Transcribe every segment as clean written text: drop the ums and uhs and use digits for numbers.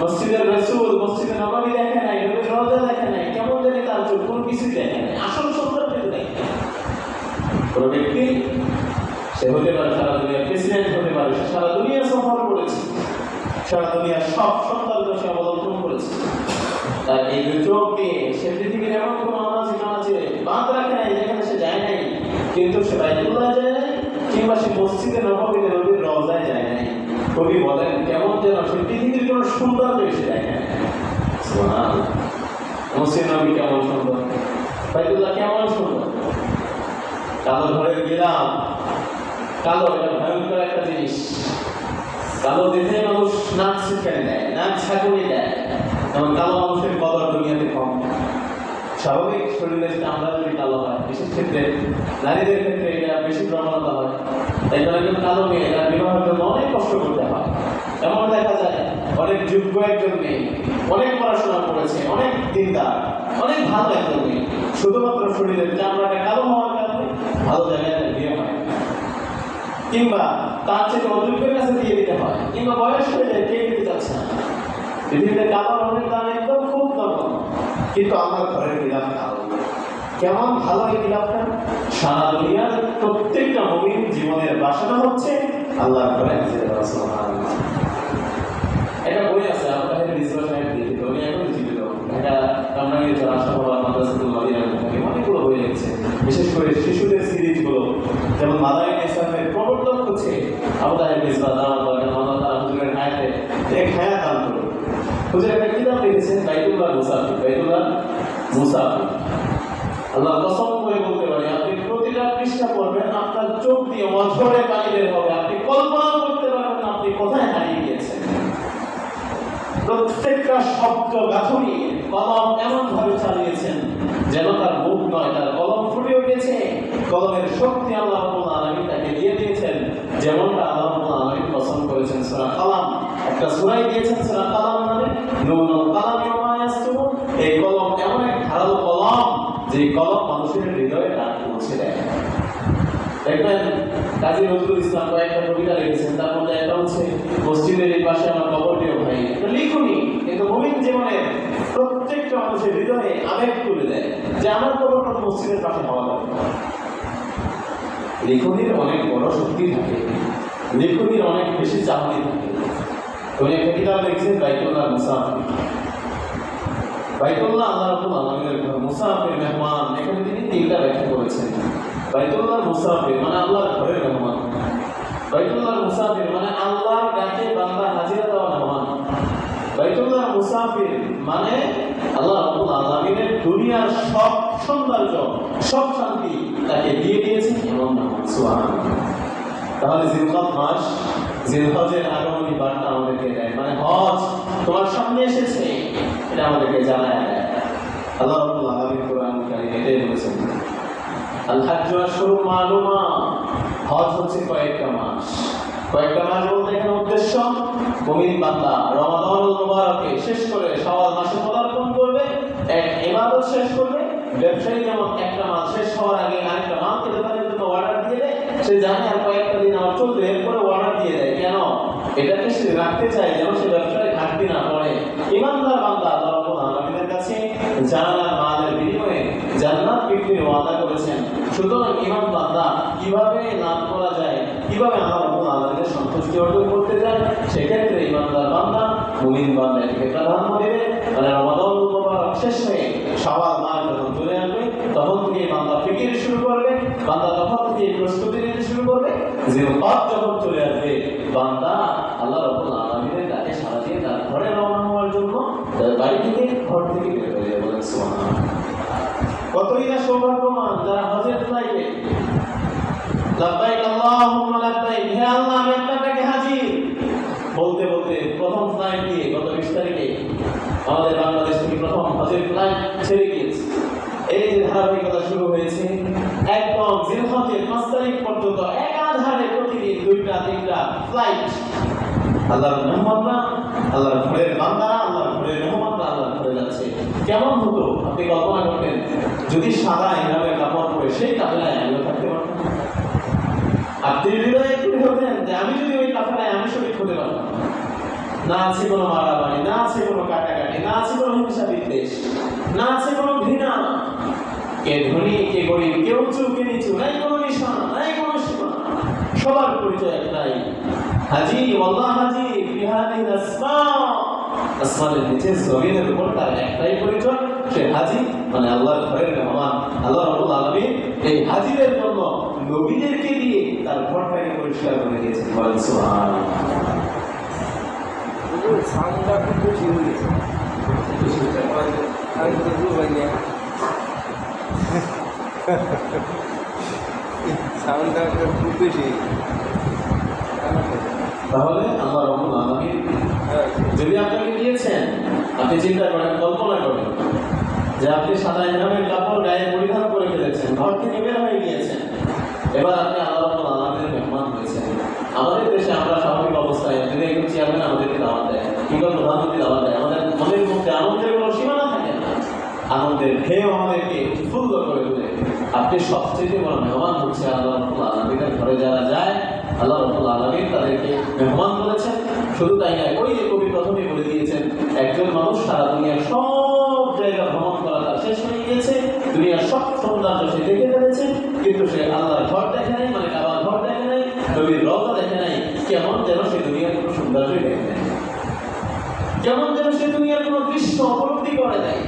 মসজিদের রাসূল, মসজিদে নববী দেখে নাই, নবীর রওজা দেখে নাই, কেমন জানি তার চোখ কোনো কিছুই দেখে নাই, আসল সৌন্দর্য দেখে নাই। কোন ব্যক্তি সে হতে পারে সারা দুনিয়ার প্রেসিডেন্ট হতে পারে, সে সারা দুনিয়া সফর করেছে, সারা দুনিয়ার সব সৌন্দর্য সে অবলম্বন করেছে, তার এই চোখ দিয়ে সে পৃথিবীর এমন কোনো অনাজি কানাজি বাঁধ রাখে নাই যেখানে সে যায় নাই, কিন্তু সে বাইতুল্লাহ যায় নাই, কিংবা সে মসজিদে নববীতে নবীর রওজায় যায় নাই। কবি বলেন কেমন যেন সে পৃথিবীর কোনো সৌন্দর্য এসে দেখে নাই। সুবহানাল্লাহ। মসজিদ নবী কেমন সুন্দর, বাইতুল্লাহ কেমন সুন্দর। কালো ঘরের গেলাম, কালো এটা ভয়ঙ্কর একটা জিনিস। কালো দেখে মানুষ নাক ছিটকানি দেয়, নাক ছাকুনি দেয়, এমন কালো মানুষের কদর দুনিয়াতে কম। স্বাভাবিক শরীরে চামড়া যদি কালো হয়, বিশেষ ক্ষেত্রে নারীদের ক্ষেত্রে এটা বেশি প্রবণতা হয়। তাই জন্য একজন কালো মেয়ে তার বিবাহের জন্য অনেক কষ্ট করতে হয়। এমন দেখা যায় অনেক যোগ্য একজন মেয়ে, অনেক পড়াশোনা করেছে, অনেক দিনদার, অনেক ভালো একজন মেয়ে, শুধুমাত্র শরীরের চামড়াটা কালো হওয়ার কারণে ভালো জায়গায় বিয়ে হয়, কিংবা তার চেয়ে অযোগ্যের কাছে দিয়ে দিতে হয়, কিংবা বয়স হয়ে যায়, কে দিতে চাচ্ছে না। পৃথিবীতে কালো রঙের দাম একদম খুব নরম, কিন্তু আমার ঘরের গিলাফ কালো। কেমন ভালো এই গিলাফটা! সারা দুনিয়ার প্রত্যেকটা মুমিন জীবনের বাসনা হচ্ছে আল্লাহর ঘরে হাজির হওয়া। সুবহানাল্লাহ। এটা বই আছে আপনাদের রিজওয়ান সাহেব লিখিত, উনি এখন জীবিত। এটা কামরাঙ্গীর আশাফলা মাদ্রাসাতুল মদিনা থেকে অনেকগুলো বই লিখছে, বিশেষ করে শিশুদের সিরিজগুলো, যেমন মাদারিন ইসলামের প্রবর্তক হচ্ছে আবু তাহের মিসবাহ দাওয়াত বলেন আল্লাহ হুজুরের হায়াতে এক হায়াত দান করুন। হুজুর একটা কিতাব লিখেছেন বাইতুল্লাহ মুসাফির, বাইতুল্লাহ মুসাফির। আল্লাহ কসম করে বলতে পারি, আপনি প্রতিটা পৃষ্ঠা পড়বেন, আপনার চোখ দিয়ে অঝরে পানি বের হবে, আপনি কল্পনা করতে পারবেন না আপনি কোথায় হারিয়ে গিয়েছেন। প্রত্যেকটা শব্দ গাঁথুনি কলম এমন ভাবে চালিয়েছেন যেন তার মুখ নয়, তার কলম ফুটে উঠেছে। কলমের শক্তি আল্লাহ রাব্বুল আলামিন তাকে দিয়ে দিয়েছেন, যেমনটা আল্লাহ রাব্বুল আলামিন পছন্দ করেছেন। সূরা কালাম, একটা সূরাই দিয়েছেন সূরা কালাম নামে, নুনুল কালামি ওয়া মা ইয়াসতুরুন। এই কলম এমন এক ধারালো কলম যে কলম মানুষের হৃদয়ে দাগ পৌঁছে দেয়। দেখবেন কাজী নজরুল ইসলাম কয়েকটা কবিতা লিখেছেন, তার মধ্যে একটা হচ্ছে মসজিদের এই পাশে আমার কবরটিও ভাই। এটা লিখুনি, কিন্তু মুমিন জীবনের প্রত্যেকটা মানুষের হৃদয়ে আবেগ তুলে দেয় যে আমার কবরটা মসজিদের পাশে হওয়া দরকার। লিখনির অনেক বড় শক্তি থাকে, লিখনির অনেক বেশি চাহনি থাকে। উনি একটা কিতাব লিখছেন বাইতুল্লাহ মুসাফির। বাইতুল্লাহ আল্লাহ রাব্বুল আলামিনের ঘর, মুসাফির মেহমান, এখানে তিনি তিনটা ব্যাখ্যা করেছেন। বাইতুল্লাহ মুসাফির মানে আল্লাহর ঘরের মেহমান, বাইতুল্লাহ মুসাফির মানে আল্লাহর ডাকে বান্দা হাজিরা দেওয়া মেহমান, বাইতুল্লাহ মুসাফির মানে আল্লাহ রাব্বুল আলামিনের দুনিয়ার সব সৌন্দর্য, সব শান্তি তাকে দিয়ে দিয়েছেন এমন মেহমান। সুবহানাল্লাহ। তাহলে জিলহজ মাস, জিলহজের আগমনী বার্তা আমাদেরকে দেয়, মানে হজ তোমার সামনে এসেছে, এটা আমাদেরকে জানায় দেয়। আল্লাহ রাব্বুল আলামিন কোরআন কারীমে এটাই বলেছেন, আল হাজ্জু আশহুরুম মালুমা, হজ হচ্ছে কয়েকটা মাস। কয়েকটা মাস বলতে এখানে উদ্দেশ্য মুমিন বান্দা রমাদানুল মুবারকে শেষ করে শাওয়াল মাসে পদার্পণ করবে, এক ইবাদত শেষ করবে। ব্যবসায়ী যেমন একটা মাস শেষ হওয়ার আগে আরেকটা মাল খেতে পারে জন্য অর্ডার দিয়ে দেয়, সে জানে আর কয়েকটা দিন আমার চলবে, এরপরে অর্ডার দিয়ে দেয়। কেন? এটাকে সে রাখতে চায় যেন সে ব্যবসায় ঘাটতি না পড়ে। ইমানদার বান্দা আল্লাহ রাব্বুল আলামিনের কাছে জানার মালের বিনিময়ে জান্নাত বিক্রির ওয়াদা করেছেন। সুতরাং ইমান বান্দা কিভাবে লাভ করা যায়, কিভাবে আল্লাহ রাব্বুল আলামিনের সন্তুষ্টি অর্জন করতে যায়, সেক্ষেত্রে ইমানদার বান্দা মুমিন বান্দা এটাকে প্রাধান্য দেবে। মানে রমাদানুল মুবারক শেষ হয়ে শাওয়াল মাস যখন চলে আসবে, তখন থেকে বান্দা ফিকির শুরু করবে, বান্দা তখন থেকে প্রস্তুতি নিতে শুরু করবে। জিলহজ যখন চলে আসবে, বান্দা আল্লাহ রাব্বুল আলামিনের ডাকে সাড়া দিয়ে তার ঘরে রওনা হওয়ার জন্য বাড়ি থেকে, ঘর থেকে বের হয়ে যাবে। বলেন সুবহানাল্লাহ। কতই না সৌভাগ্যবান যারা হজের ফ্লাইটে লাব্বাইক আল্লাহুম্মা লাব্বাইক, হে আল্লাহ আমি আপনার ডাকে হাজির বলতে বলতে প্রথম ফ্লাইট দিয়ে গত 20 তারিখে আমাদের বাংলাদেশ থেকে প্রথম হজের ফ্লাইট ছেড়ে গিয়েছে। এই যে ধারাবাহিকতা শুরু হয়েছে, একদম জিলহজের 5 তারিখ পর্যন্ত একাধারে প্রতিদিন 2টা 3টা ফ্লাইট। আল্লাহর মেহমানরা, আল্লাহর ঘরের বান্দা, আল্লাহর ঘরের মেহমানরা আল্লাহর ঘরে যাচ্ছে। কেমন হতো আপনি কল্পনা করতেন যদি সাদা ইহরামের কাপড় পরে সেই কাফেলায় আমিও থাকতে পারতাম? আপনি হৃদয়ে একটু হতেন যে আমি যদি ওই কাফেলায় আমি শরীক হতে পারতাম। না আছে কোনো মারামারি, না আছে কোনো কাটাকাটি, না আছে কোনো হিংসা বিদ্বেষ, না আছে কোনো ঘৃণা। কে ধনী কে গরিব, কে উঁচু কে নিচু, নাই কোনো নিশানা, নাই কোনো সীমা। সবার পরিচয় একটাই, হাজি ওয়াল্লাহ হাজি ফিহাদিল আসমা। আসমানের নিচে জমিনের উপর তার একটাই পরিচয়, সে হাজি, মানে আল্লাহর ঘরের মেহমান। আল্লাহ রাব্বুল আলামিন এই হাজিদের জন্য নবীদেরকে দিয়ে তার ঘরটাকে পরিষ্কার করে দিয়েছেন। বলেন সুবহানাল্লাহ। সাউন্ডটা খুব বেশি হয়ে গেছে। সাউন্ডটা খুব বেশি। তাহলে আল্লাহ রাব্বুল আলামিন যদি আপনাকে দিয়েছেন, আপনি চিন্তা করেন, কল্পনা করেন যে আপনি সাদা ইহরামের কাপড় গায়ে পরিধান করে ফেলেছেন, ঘর থেকে বের হয়ে গিয়েছেন, এবার আপনি আল্লাহ রাব্বুল আলামিনের মেহমান হয়েছেন। আমাদের দেশে আমরা স্বাভাবিক অবস্থায় যদি একজন চেয়ারম্যান আমাদেরকে দাওয়াত দেয় কিংবা প্রধানমন্ত্রী দাওয়াত দেয়, আমাদের মনের মধ্যে আনন্দের কোনো সীমানা থাকে না, আনন্দের ঢেউ আমাদেরকে উৎফুল্ল করে তোলে। আপনি সবচেয়ে বড় মেহমান হচ্ছে আল্লাহ রাব্বুল আলামিনের ঘরে যারা যায়, আল্লাহ রাব্বুল আলামিন তাদেরকে মেহমান বলেছেন। শুধু তাই নয়, ওই যে কবি প্রথমে বলে দিয়েছেন, একজন মানুষ সারা দুনিয়ার সব জায়গা ভ্রমণ করা তার শেষ হয়ে গিয়েছে, দুনিয়ার সব সৌন্দর্য সে দেখে ফেলেছে, কিন্তু সে আল্লাহর ঘর দেখে নাই, মানে কাবার ঘর দেখে নাই, নবীর রওজা দেখে নাই। কেমন যেন সে দুনিয়ার কোনো সৌন্দর্যই দেখে নাই, কেমন যেন সে দুনিয়ার কোনো দৃশ্য উপলব্ধি করে নাই।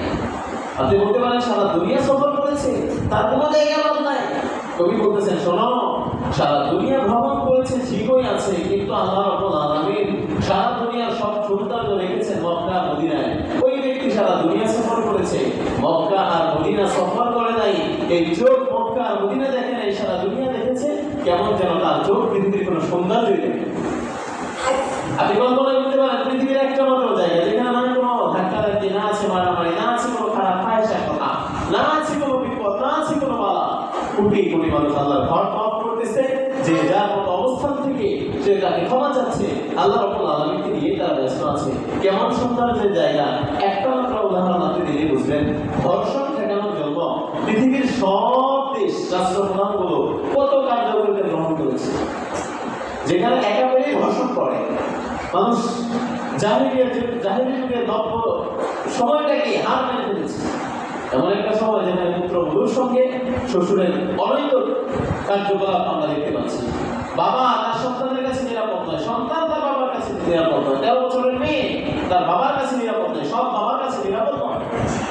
আপনি বলতে পারেন সারা দুনিয়া সফর করেছে, তার কোনো জায়গা বাদ নাই। কবি বলতেছেন, শোনো, সারা দুনিয়া ভ্রমণ করেছে ঠিকই আছে, কিন্তু আল্লাহ রাব্বুল আলামিন সারা দুনিয়ার সব সৌন্দর্য রেখেছেন মক্কা মদিনায়। ওই ব্যক্তি সারা দুনিয়া সফর করেছে, মক্কা আর মদিনা সফর করে নাই। এই চোখ মক্কা আর মদিনা দেখে নাই, সারা দুনিয়া দেখেছে, কেমন যেন তার চোখ পৃথিবীর কোনো সৌন্দর্যই দেখে। আপনি কল্পনা করতে পারেন পৃথিবীর একটা মাত্র জায়গা যেখানে না কোনো ধাক্কাধাক্কি, না আছে মারামারি, না আছে কোনো খারাপ ফায়সা কথা, না আছে কোনো বিপদ, না আছে কোনো বালা। কোটি কোটি মানুষ আল্লাহর ঘর তওয়াফ করতেছে, যে যার মতো অবস্থান থেকে সে তাকে ক্ষমা চাচ্ছে, আল্লাহ রাব্বুল আলামিনকে দিয়ে তারা ব্যস্ত আছে। কেমন সৌন্দর্যের জায়গা! একটা মাত্র উদাহরণ আপনি দিলে বুঝবেন। ধর্ষণ ঠেকানোর জন্য পৃথিবীর সব দেশ রাষ্ট্রপ্রধানগুলো কত কার্যকরিতা গ্রহণ করেছে, যেখানে একেবারেই ধর্ষণ করে মানুষ। জাহিলিয়া যুগের নব্য সময়টাকে হার মেনে ফেলেছে। এমন একটা সময় যেখানে পুত্রবধূর সঙ্গে শ্বশুরের অনৈতিক কার্যকলাপ আমরা দেখতে পাচ্ছি। বাবা তার সন্তানের কাছে নিরাপদ নয়, সন্তান তার বাবার কাছে নিরাপদ নয়, 13 বছরের মেয়ে তার বাবার কাছে নিরাপদ নয়, সব বাবার কাছে নিরাপদ নয়।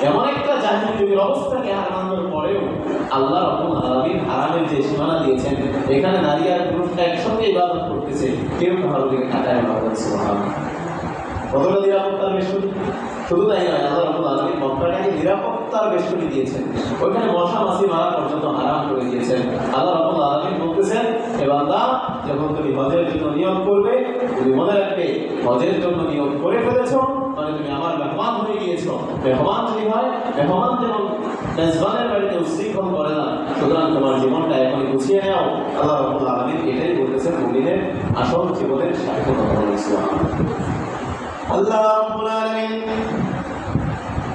এমন একটা জাহিলি যুগের অবস্থাকে হার মানানোর পরেও আল্লাহ রাব্বুল আলামিন হারামের যে সীমানা দিয়েছেন, এখানে নারী আর পুরুষরা একসঙ্গে ইবাদত করতেছে, কেউ কারোর দিকে তাকায় না। সুবহানাল্লাহ। কতটা নিরাপত্তার বেষ্টনী! শুধু তাই নয়, আল্লাহ রাব্বুল আলামিন মক্কাটাকে নিরাপত্তার বেষ্টনী দিয়েছেন, ওইখানে মশা মাছি মারা পর্যন্ত হারাম করে দিয়েছেন। আল্লাহ রাব্বুল আলামিন বলতেছেন, হে বান্দা, যখন তুমি হজের জন্য নিয়ত করবে, তুমি মনে রাখবে হজের জন্য নিয়ত করে ফেলেছো, মানে তুমি আমার মেহমান হয়ে গিয়েছো। মেহমান যদি হয়, মেহমান যেমন মেজবানের বাড়িতে উশৃঙ্খল করে না, সুতরাং তোমার জীবনটা এখনই গুছিয়ে নাও। আল্লাহ রাব্বুল আলামিন এটাই বলতেছেন মুমিনের আসল জীবনের সার্থকতা। আল্লাহ রাব্বুল আলামিন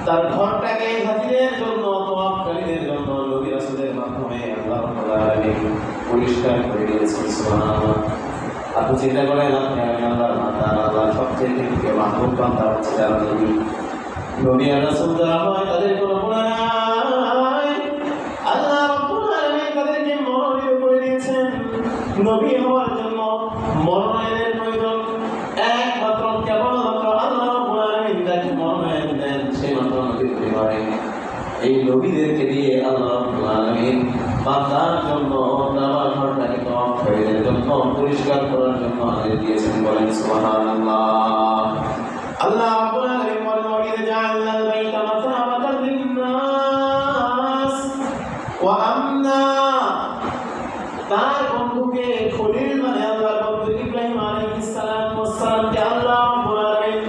তার ঘরটাকে হাজিদের জন্য, তওয়াফকারীদের জন্য নবী রাসূলের মাধ্যমে আল্লাহ রাব্বুল আলামিন পরিষ্কার করে দিয়েছেন। সুবহানাল্লাহ। আপনি চিন্তা করেন, আপনি আল্লাহর মাতা, আল্লাহর সবচেয়ে প্রিয় মাহবুব বান্দা হচ্ছে যারা নবী। নবী আর রাসূল যারা হয় তাদের কোনো গুনাহ নাই। আল্লাহ রাব্বুল আলামিন তাদেরকে মনোনীত করে দিয়েছেন। নবী হওয়ার জন্য মনোনয়নের প্রয়োজন একমাত্র কেবলমাত্র আল্লাহ রাব্বুল আলামিন যাকে মনোনয়ন দেন, সেই মাত্র নবী হতে পারে। এই নবীদেরকে দিয়ে আল্লাহ রাব্বুল আলামিন বান্দার জন্য নামাজ ঘরটাকে তওয়াফকারীদের জন্য পরিষ্কার করার জন্য আদেশ দিয়েছেন। বলেন সুবহানাল্লাহ। আল্লাহ রাব্বুল আলামিন বলেন, ওয়াইদ জাআলনাল বাইতা মাসাবাতাল লিন-নাস ওয়া আমনা। তার বন্ধুকে খলিল মানে আল্লাহর বন্ধু ইব্রাহিম আলাইহিস সালাম ওয়াস সালামকে আল্লাহ রাব্বুল আলামিন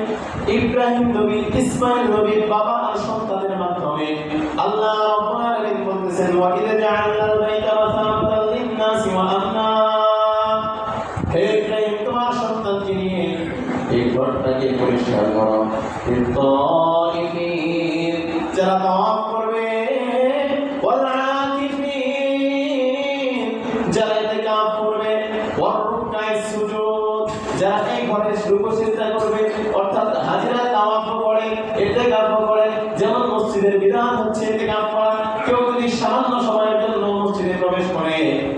ইব্রাহিম নবী, ইসমাঈল নবীর বাবা আর সন্তানের মাধ্যমে আল্লাহ রাব্বুল আলামিন বলতেছেন, ওয়াইদ জাআলনাল বাইতা মাসাবাতাল লিন-নাস ওয়া আমনা। হে ইব্রাহিম, তোমার সন্তানকে নিয়ে এই ঘরটাকে পরিষ্কার করো। তাইফিন যারা তাওয়াফ করবে, ওয়াল আকিফিন যারা ইতিকাফ করবে, ওয়ার রুকআস সুজুদ যারা এই ঘরে রুকু সিজদা করবে, ইতিকাফ করে। যেমন মসজিদের বিধান হচ্ছে ইতিকাফ করা, কেউ যদি সামান্য সময়ের জন্য মসজিদে প্রবেশ করে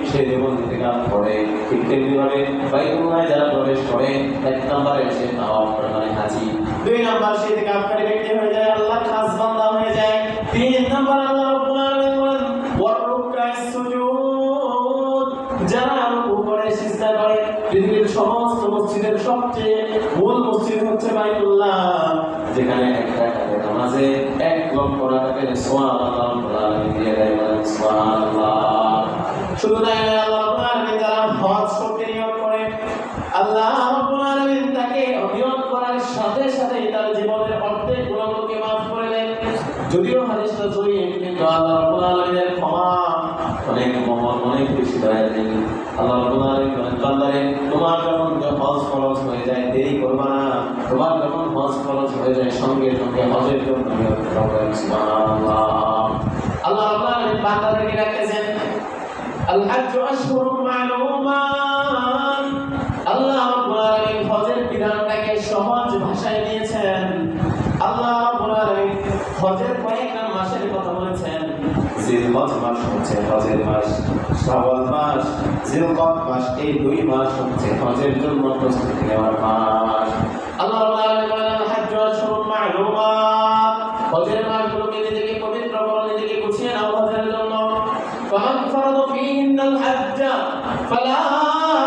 সে যেমন ইতিকাফ করে, ঠিক তেমনিভাবে বাইতুল্লাহ যারা প্রবেশ করে 1 নম্বরে সে তাওয়াফ করে মানে হাজি, 2 নম্বর সে ইতিকাফকারী ব্যক্তি হয়ে যায়, আল্লাহ খাস বান্দা হয়ে যায়, 3 নম্বর আল্লাহ রাব্বুল আলামিন বলেন ওয়ারুকাস সুজুদ, যারা রুকু করে সিজদা করে। পৃথিবীর সমস্ত মসজিদের সবচেয়ে মূল মসজিদ হচ্ছে বাইতুল্লাহ, যেখানে একটা নামাজে 1 লক্ষ টাকার সওয়াব আল্লাহ রাব্বুল আলামিন দিয়ে দেয়। সুবহানাল্লাহ। শুধু তাই নয়, আল্লাহ রাব্বুল আলামিন যারা হজ করতে নিয়ত করে, আল্লাহ রাব্বুল আলামিন তাকে নিয়ত করার সাথে সাথে তার জীবনের অর্ধেক গুনাহকে মাফ করে দেন। যদিও হাদিসটা জয়ীফ, কিন্তু আল্লাহ রাব্বুল আলামিনের ক্ষমা অনেক মহান, অনেক বেশি দয়া দেন। আল্লাহ রাব্বুল আলামিন বলেন, বান্দারে তোমার যখন হজ ফরজ হয়ে যায় দেরি করবা না, তোমার যখন হজ ফরজ হয়ে যায় সঙ্গে সঙ্গে হজের জন্য নিয়ত করবে। সুবহানাল্লাহ। আল্লাহ রাব্বুল আলামিন বান্দাদেরকে ডাকতেছেন আল হাজ্জু আশহুরুম মা'লুমাত। আল্লাহ রাব্বুল আলামিন হজের বিধানটাকে সহজ ভাষায় নিয়েছেন। আল্লাহ রাব্বুল আলামিন হজের কয়েকটা মাসের কথা বলেছেন। জিলহজ মাস হচ্ছে হজের মাস, শাওয়াল মাস, জিলকদ মাস, এই 2 মাস হচ্ছে হজের জন্য প্রস্তুতি নেওয়ার মাস। আল্লাহ রাব্বুল আলামিন বলেন আল হাজ্জু আশহুরুম মা'লুমাত, হজের মাসগুলোকে নিজেকে পবিত্র করো, নিজেকে গুছিয়ে নাও হজের জন্য। ফামান ফারাদা ফীহিন্নাল হাজ্জ ফালা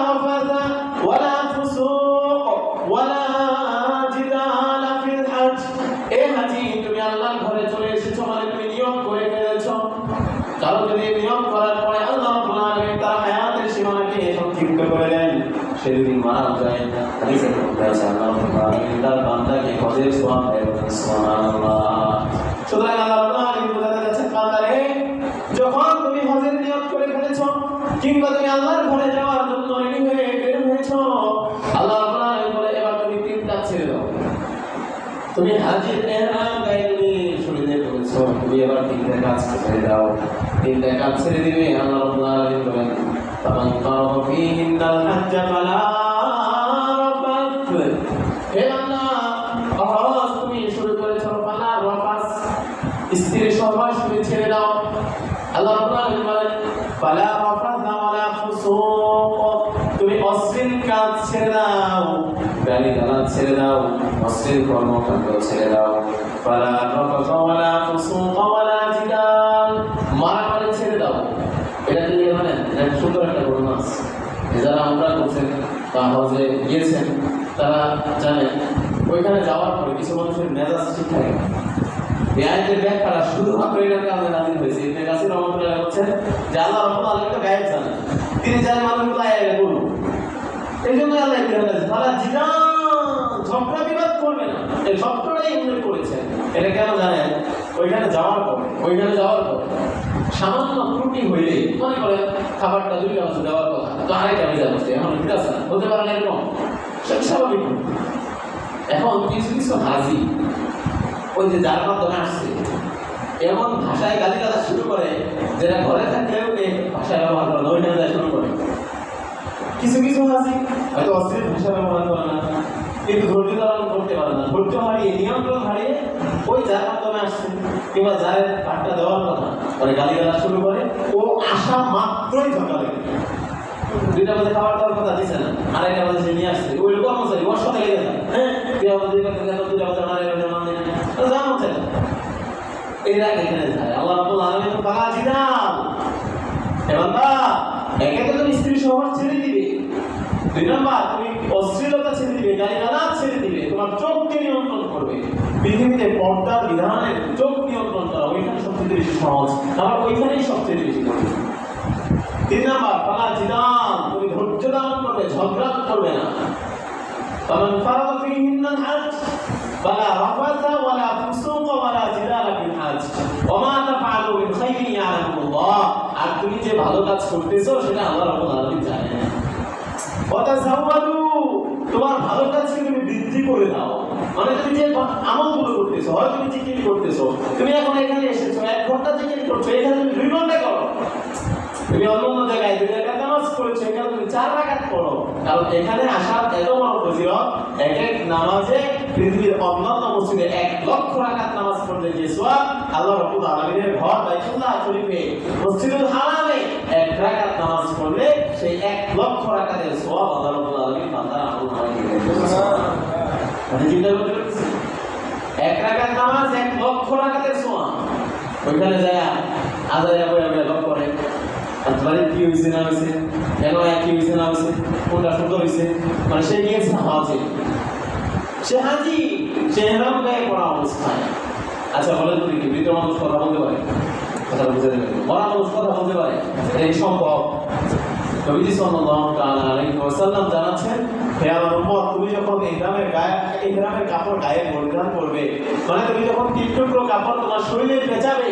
রাফাথা ওয়ালা ফুসুক ওয়ালা জিদালা ফিল হজ। এ হাজী, তুমি আল্লাহর ঘরে চলে এসেছো মানে তুমি নিয়ত করে ফেলেছো। কারণ যদি নিয়ত করার পরে আল্লাহ রাব্বুল আলামিন তার হায়াতের সীমানাকে সংক্ষিপ্ত করে দেন, সে যদি মারা যায়, হাদিসের মধ্যে আছে আল্লাহ রাব্বুল আলামিন তার বান্দাকে হজের সওয়াব দেন। সুবহানাল্লাহ। সুতরাং আল্লাহ রাব্বুল আলামিন বলতে যাচ্ছেন, বান্দারে যখন তুমি হজের নিয়ত করে ফেলেছো কিংবা তুমি আল্লাহর ঘরে যাওয়ার জন্য রেডি হয়ে বের হয়েছো, আল্লাহ রাব্বুল আলামিন বলে এবার তুমি 3 কাজ ছেড়ে দাও। তুমি হাজির ইহরাম গায়ে তুমি শরীরে পড়েছো, তুমি এবার 3টা কাজ ছেড়ে দাও। 3টা কাজ ছেড়ে দিবে। আল্লাহ রাব্বুল আলামিন বলেন ফামান ফারাদা ফীহিন্নাল হাজ্জ ফালা রাফাথ। হে বান্দা, হজ তুমি শুরু করেছো, ফালা রাফাস, স্ত্রীর সহবাস তুমি ছেড়ে দাও। আল্লাহ রাব্বুল আলামিন বলেন ফালা রাফাথ ওয়ালা ফুসুক, তুমি অশ্লীল কাজ ছেড়ে দাও, গালিগালাজ ছেড়ে দাও, অশ্লীল কর্মকাণ্ড ছেড়ে দাও। ফালা রাফাথ ওয়ালা ফুসুক ওয়ালা জিদাল, মারামারি ছেড়ে দাও। এটা কি জানেন? এটা সুন্দর একটা ঘটনা আছে। যারা আমরা করছেন বা হজে গিয়েছেন তারা জানেন, ওইখানে যাওয়ার পরে কিছু মানুষের মেজাজ ঠিক থাকে। এই আয়াতের ব্যাখ্যাটা শুধুমাত্র এটার কারণে নাযিল হয়েছে। ইবনে কাসির রাহমাতুল্লাহ বলেছেন যে আল্লাহ রাব্বুল আলামিন তো গায়েব জানেন, তিনি জানেন মানুষগুলো আয়াতে বলুন। এই জন্য আল্লাহ বিধান করেছেন তারা জিদাল, ঝগড়া বিবাদ করবে না। এই শব্দটাই উল্লেখ করেছেন। এটা কেন জানেন? ওইখানে যাওয়ার পরে সামান্য ত্রুটি হইলে, মনে করেন খাবারটা 2টা মাসে দেওয়ার কথা, তো আরেকটা ভেজা বসে, এখন ঠিক আছে না, হতে পারে না, এরকম স্বাভাবিক। এখন কিছু কিছু হাজি ওই যে যার মাধ্যমে আসছে এমন ভাষায় গালিগালাজ শুরু করে যেটা ঘরে থাকলেও এই ভাষায় ব্যবহার করে না, ওইখানে যায় শুরু করে। কিছু কিছু হাজি হয়তো অশ্লীল ভাষা ব্যবহার করে না, কিন্তু ধৈর্য ধারণ করতে পারে না, ধৈর্য হারিয়ে, নিয়ন্ত্রণ হারিয়ে ওই যার মাধ্যমে আসছে কিংবা যার কাঠটা দেওয়ার কথা মানে গালিগালাজ শুরু করে। ও আসা মাত্রই ঝগড়া লেগে 2টা বাজে খাবার দেওয়ার কথা দিছে না, 2:30 বাজে সে নিয়ে আসছে, ওই কর্মচারী ওর সাথে লেগে যায়। হ্যাঁ, 2টা বাজে 2টা বাজে মান দিন জানো চাই এরা এখানে যায়। আল্লাহ রাব্বুল আলামিন তাআলা জিদাল, বান্দা একে তো তুমি স্ত্রী সহবাস ছেড়ে দিবে, 2 নম্বর তুমি অশ্লীলতা ছেড়ে দিবে, গালিগালাজ ছেড়ে দিবে, তোমার চোখকে নিয়ন্ত্রণ করবে। পৃথিবীতে পর্দার বিধানের চোখ নিয়ন্ত্রণ করা ওইখানে সবচেয়ে বেশি সহজ, আবার ওইখানেই সবচেয়ে বেশি কঠিন। 3 নম্বর ফালা জিদাল, তুমি ধৈর্য ধারণ করবে, ঝগড়া করবে না। ফামান ফারাদা ফীহিন্নাল হাজ্জ ফালা রাফাথা ওয়ালা ফুসুক ওয়ালা জিদালা ফিল হজ ওয়া মা তাফআলু মিন খাইরিন ইয়ালামুল্লাহ। আর তুমি যে ভালো কাজ করতেছো সেটা আল্লাহ রাব্বুল আলামিন জানেন। ওয়া তাযাওয়াদু, তোমার ভালো কাজকে তুমি বৃদ্ধি করে দাও। মানে তুমি যে আমলগুলো করতেছো, হয় তুমি জিকির করতেছো, তুমি এখন এখানে এসেছো 1 ঘন্টা জিকির করছো, এখানে তুমি 2 ঘন্টা করো। তুমি অন্য জায়গায় 2 রাকাত নামাজ পড়েছো, এখানে তুমি 4 রাকাত পড়ো। কারণ এখানে আসার এত বড় ফজিলত, এক এক নামাজে পৃথিবীর অন্যান্য মসজিদে 1,00,000 রাকাত নামাজ পড়লে যে সওয়াব, আল্লাহ রাব্বুল আলামিনের ঘর বাইতুল্লাহ শরীফে মসজিদুল হারামে 1 রাকাত নামাজ পড়লে সেই 1,00,000 রাকাতের সওয়াব আল্লাহ রাব্বুল আলামিন বান্দার আমলনামায় দিয়ে দেন। মানে চিন্তা করতে পারছেন, 1 রাকাত নামাজ 1,00,000 রাকাতের সওয়াব। ওইখানে যায় আজায়া বইয়া লক করে বাড়ির কি হয়েছে না হয়েছে, কেন কি হয়েছে না হয়েছে, কোনটা সুন্দর হয়েছে, মানে সে গিয়েছে হাজে, সে হাজি, সে হেরাম গায়ে পড়া অবস্থায়। আচ্ছা বলেন তো কি মৃত মানুষ কথা বলতে পারে? কথা বুঝে দেবেন, মরা মানুষ কথা বলতে পারে? এই সম্ভব? নবীজি সাল্লাল্লাহু তাআলা আলাইহি ওয়াসাল্লাম জানাচ্ছেন, হে আমার উম্মত, তুমি যখন ইহরামের কাপড় গায়ে পরিধান করবে, মানে তুমি যখন 3 টুকরো কাপড় তোমার শরীরে পেঁচাবে,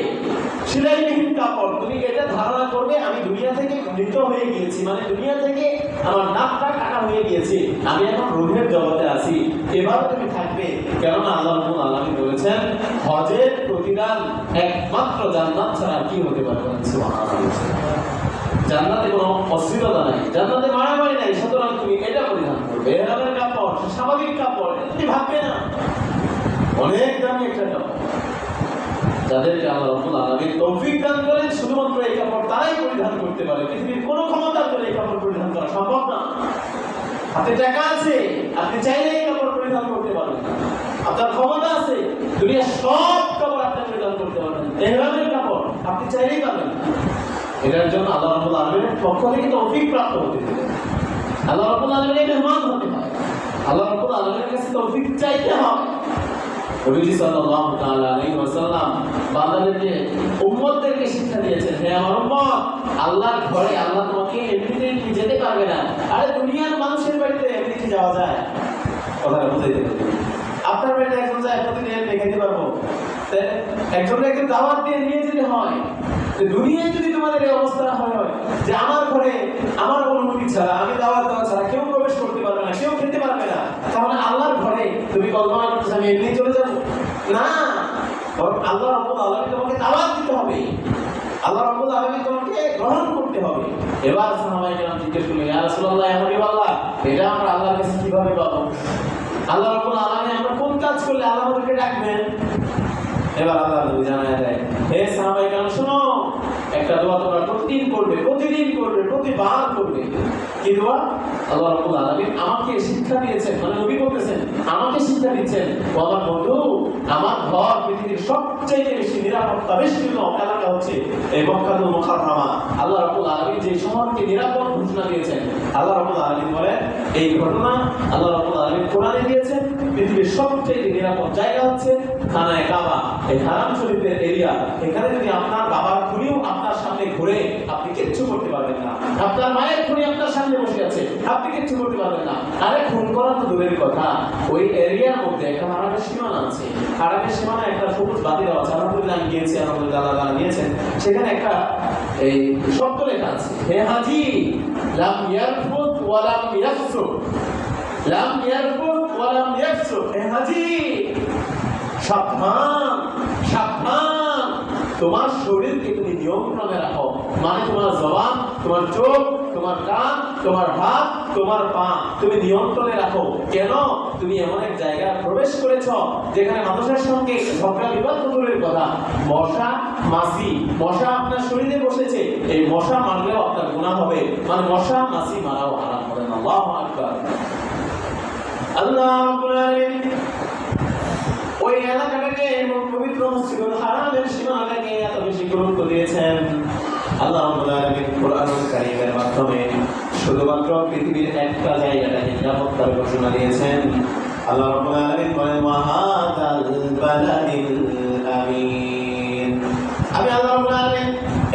সেলাইবিহীন কাপড়, তুমি এটা ধারণা করবে আমি দুনিয়া থেকে মৃত হয়ে গিয়েছি, মানে দুনিয়া থেকে আমার নাকটা কাটা হয়ে গিয়েছে, আমি এখন রূহের জগতে আছি, এভাবে তুমি থাকবে। কেননা আল্লাহ রাব্বুল আলামিন বলেছেন, হজের প্রতিদান একমাত্র জান্নাত ছাড়া কি হতে পারে? সুবহানাল্লাহ। জান্নাতে কোনো অস্থিরতা নাই, জান্নাতে মারামারি নাই, সুতরাং তুমি এটা পরিধান করবে। এহরামের কাপড় স্বাভাবিক কাপড়, তুমি ভাববে না অনেক দামি একটা কাপড়। যাদেরকে আল্লাহ রাব্বুল আলামিন তৌফিক দান করেন, শুধুমাত্র এই কাপড় তারাই পরিধান করতে পারে। পৃথিবীর কোনো ক্ষমতা করে এই কাপড় পরিধান করা সম্ভব না। হাতে টাকা আছে, আপনি চাইলে এই কাপড় পরিধান করতে পারবেন না। আপনার ক্ষমতা আছে, দুনিয়ার সব কাপড় আপনি পরিধান করতে পারবেন, এহরামের কাপড় আপনি চাইলেই পাবেন। এটার জন্য আল্লাহ রাব্বুল আলামিনের পক্ষ থেকে তৌফিক প্রাপ্ত হতে হবে। আল্লাহ রাব্বুল আলামিনের মেহমান হতে হয়, আল্লাহ রাব্বুল আলামিনের কাছে তৌফিক চাইতে হয়। নবীজি সাল্লাল্লাহু তাআলা আলাইহি ওয়াসাল্লাম বান্দাদেরকে, উম্মতদেরকে শিক্ষা দিয়েছেন, হে আমার উম্মত, আল্লাহর ঘরে আল্লাহ তোমাকে এমনিতেই নিয়ে যেতে পারবে না। আরে দুনিয়ার মানুষের বাড়িতে এমনিতে যাওয়া যায়? কথাটা বুঝাইতে পারবে? আপনার বাড়িতে একজন যায়, প্রতিদিন দেখাইতে পারবো? একজনকে দাওয়াত দিয়ে নিয়ে যেতে হয়। দুনিয়ায় যদি তোমাদের এই অবস্থা হয় যে আমার ঘরে আমার অনুমতি ছাড়া, আমি দাওয়াত দেওয়া ছাড়া কেউ প্রবেশ করতে পারবে না, কেউ খেতে পারবে না, তাহলে আল্লাহর ঘরে তুমি কল্পনা করতেছ আমি এমনি চলে যাবো? না, আল্লাহ রাব্বুল আলামিন তোমাকে দাওয়াত দিতে হবে, আল্লাহ রাব্বুল আলামিন তোমাকে গ্রহণ করতে হবে। এবার সাহাবায়ে কেরাম জিজ্ঞেস করলেন, ইয়া রাসূলুল্লাহ, ইয়া হাবিবাল্লাহ, এটা আমরা আল্লাহর কাছে কিভাবে পাবো? আল্লাহ রাব্বুল আলামিন আমরা কোন কাজ করলে আল্লাহ আমাদেরকে ডাকবেন? এবার আল্লাহ নবী জানায় দেয়, হে সাহাবায়ে কেরাম শোনো, একটা দোয়া তোমরা প্রতিদিন করবে, প্রতিবার করবে। কি দোয়া? আল্লাহ রাব্বুল আলামিন আমাকে শিক্ষা দিয়েছেন, মানে নবী বলতেছেন আমাকে শিক্ষা দিচ্ছেন, ও আমার বন্ধু, আমার ঘর পৃথিবীর সবচেয়ে বেশি নিরাপত্তা বেষ্টিত এলাকা হচ্ছে এই মক্কাতুল মুকাররমা। আল্লাহ রাব্বুল আলামিন যে শহরকে নিরাপদ ঘোষণা দিয়েছেন, আল্লাহ রাব্বুল আলামিন বলেন এই ঘটনা আল্লাহ রাব্বুল আলামিন কোরআনে দিয়েছেন। পৃথিবীর সবচেয়ে নিরাপদ জায়গা হচ্ছে খানায়ে কাবা, এই হারাম শরীফের এরিয়া। এখানে যদি আপনার বাবার খুনিও আপনার সামনে ঘুরে, আপনি কিচ্ছু করতে পারবেন না। আপনার মায়ের খুনি আপনার সামনে বসে আছে, আপনি কিচ্ছু করতে পারবেন না। আরে খুন করা তো দূরের কথা, ওই এরিয়ার মধ্যে একটা হারামের সীমানা আছে, হারামের সীমানা একটা সবুজ বাতি দেওয়া আছে। আলহামদুলিল্লাহ আমি গিয়েছি, আলহামদুলিল্লাহ আল্লাহ নিয়েছেন, সেখানে একটা এই শব্দ লেখা আছে, হে হাজি, লাম ইয়ারফুত ওয়া লাম ইয়াফসুক, লাম ইয়ারফুত ওয়া লাম ইয়াফসুক, হে হাজি সাবধান, সাবধান, তোমার শরীরকে তুমি নিয়ন্ত্রণে রাখো, মানে তোমার জবান, তোমার চোখ, তোমার কান, তোমার হাত, তোমার পা তুমি নিয়ন্ত্রণে রাখো। কেন? তুমি এমন এক জায়গায় প্রবেশ করেছ যেখানে মানুষের সঙ্গে ঝগড়া বিবাদ দূরের কথা, মশা মাছি, মশা আপনার শরীরে বসেছে, এই মশা মারলেও আপনার গুনাহ হবে, মানে মশা মাছি মারাও হারাম হবে না। আল্লাহু আকবার। আল্লাহ রাব্বুল আলামিন ওই এলাকাটাকে এবং পবিত্র মসজিদুল হারামের সীমানাটাকে এত বেশি গুরুত্ব দিয়েছেন। আল্লাহ রাব্বুল আলামিন কোরআনুল কারীমের মাধ্যমে শুধুমাত্র পৃথিবীর একটা জায়গাটাকে নিরাপত্তার ঘোষণা দিয়েছেন। আল্লাহ রাব্বুল আলামিন বলেন, ওয়াহাদাল বালাদিল আমিন, আমি আল্লাহ রাব্বুল আলামিন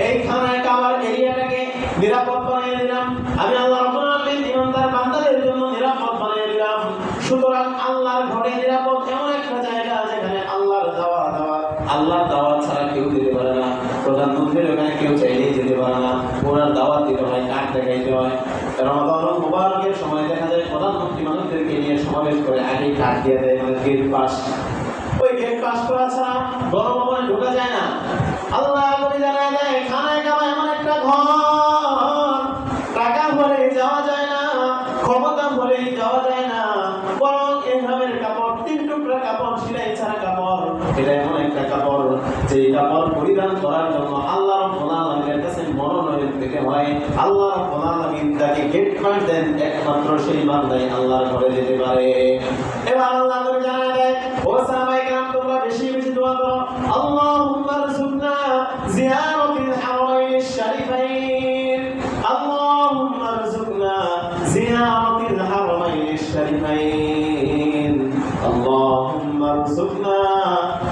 এই খানায়ে কাবার এরিয়াটাকে নিরাপদ বানিয়ে দিলাম, আমি আল্লাহ রাব্বুল আলামিন ইমানদার বান্দাদের জন্য নিরাপদ বানিয়ে দিলাম। সুতরাং আল্লাহর ঘরে নিরাপদ এমন একটা জায়গা যেখানে আল্লাহর দাওয়াত ছাড়া কেউ যেতে পারে না, প্রধানমন্ত্রীর ওখানে কেউ চাইলেই যেতে পারে না, ওনার দাওয়াত দিতে হয়, কাঠ দেখাইতে হয়। রমাদানুল মুবারকের সময় দেখা যায় প্রধানমন্ত্রী মানুষদেরকে নিয়ে সমাবেশ করে আগেই কাঠ দিয়ে দেয়, মানে গেট পাস, ওই গেট পাস করা ছাড়া গণভবনে ঢোকা যায় না। আল্লাহ বলে জানায় দেয়, খানায়ে কাবা এমন একটা ঘর, টাকা ভরে যাওয়া যায় না, ক্ষমতা ভরে যাওয়া যায় না, বরং ইহরামের কাপড় 3 টুকরা ছাড়া কাপড়, এটা এমন একটা কাপড় যে কাপড় পরিধান করার জন্য আল্লাহ রাব্বুল আলামিনের কাছে মনোনয়ন পেতে হয়। আল্লাহ রাব্বুল আলামিন তাকে গেট পাস দেন, একমাত্র সেই বান্দাই আল্লাহর ঘরে যেতে পারে। এবার আল্লাহ নবী জানায় দেয়, ও সাহাবায়ে কেরাম, তোমরা বেশি বেশি দোয়া করো, আল্লাহুম্মা রযুকনা জিয়ারাতিল হারামাইনিশ শরীফাইন, আল্লাহুম্মা রযুকনা জিয়ারাতিল হারামাইনিশ শরীফাইন, আল্লাহুম্মা রযুকনা